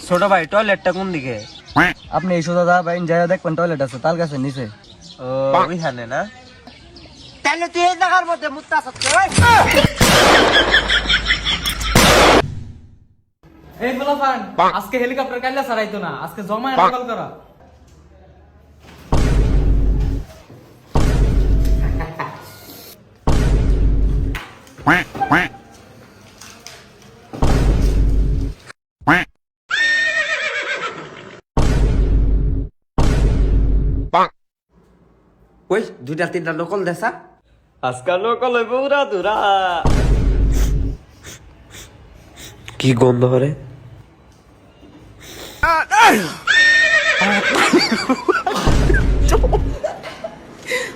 ছোট ভাই টয়লেটটা কোন দিকে? আপনি এই সোজা দা বাইন যায় দেখবেন টয়লেট আছে তাল গাছের নিচে। ও ওইখানে না? তাহলে তুই এই জায়গার মধ্যে মুত্তা আসছে ভাই। এই বলাফান আজকে হেলিকপ্টার কাইলা ছাড়াইতো না, আজকে জমায় নকল করা। ওই দুইটা তিনটা নকল দেসা আজকে নকল হইব উড়া দুরা। কি গন্ধ হরে?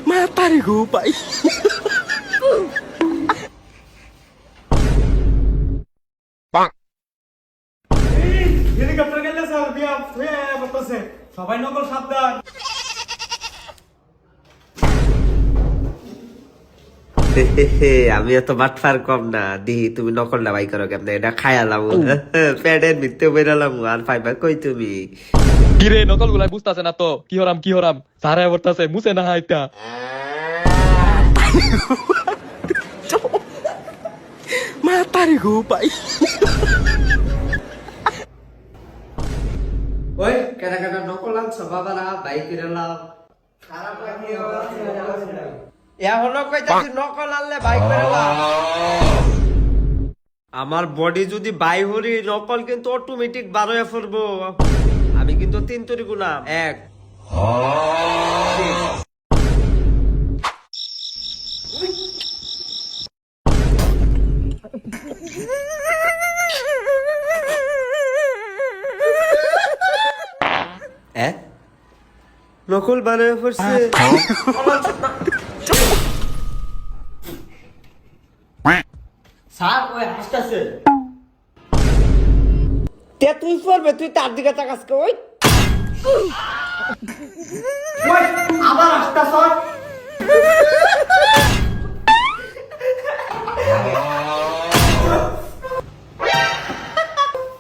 মাতারি গো পাই। হেলিকপ্টার কাইলা ছাড় বিয়া হয়ে বলতেছে, সবাই নকল সাবধান। আমি এত বাটফার কম না, দিহি তুমি নকলটা বাই করো কেমনে? এটা খায়ালাম প্যাডের ভিতরে বেরালাম আর পাইবা কই তুমি? কিরে নকল গুলাই বুঝতাছে না তো কি হরাম সারা বলতাছে মুছে না হাইতা। মাতারি গো পাই। ওই কেনা কেনা নকল আনছো বাবারা, বাইক কিনলাম খারাপ লাগে। এখনো কইতাছি নকল আনলে বাইক বেরলাম। আমার বডি যদি বাই হরি নকল কিন্তু অটোমেটিক 12 পড়বো। আমি কিন্তু 3 তরি গুলাম 1 নকল বানায় পড়ছে। স্যার ওই হাসতাছে। তুই পড়বে, তুই তার দিকে তাকাস কে? ওই ওই আবার হাসতাছ।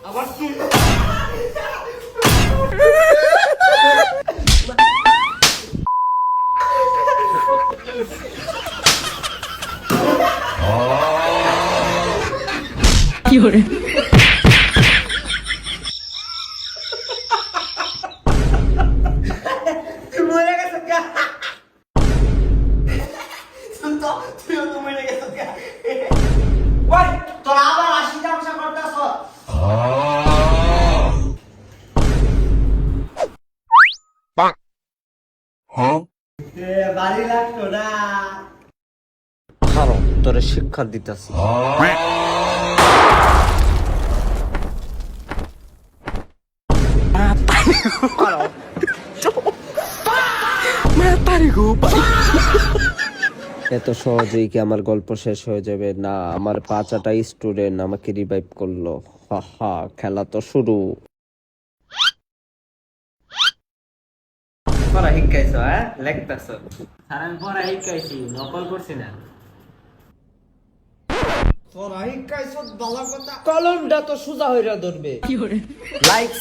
আবার কি? কি হরে? মরে গেছে কে? শুন তো, তুইও তো মরে গেছ কে? ওই তোরা আবার হাসি তামাশা করতাছ। বাড়ি লাগতো না। খারাপ তোরে শিক্ষা দিতেছি। এত সহজেই কি আমার গল্প শেষ হয়ে যাবে? না, আমার 5টা স্টুডেন্ট আমাকে রিভাইভ করলো। হা খেলা তো শুরু। পড়া শিখাইছো? হ্যাঁ লেখতাছো? স্যার আমি পড়া শিখাইছি, নকল করছি না। তোরা শিখাইছো ভালো কথা, কলমটা তো সোজা হইরা ধরবে। কি হরে? লাইক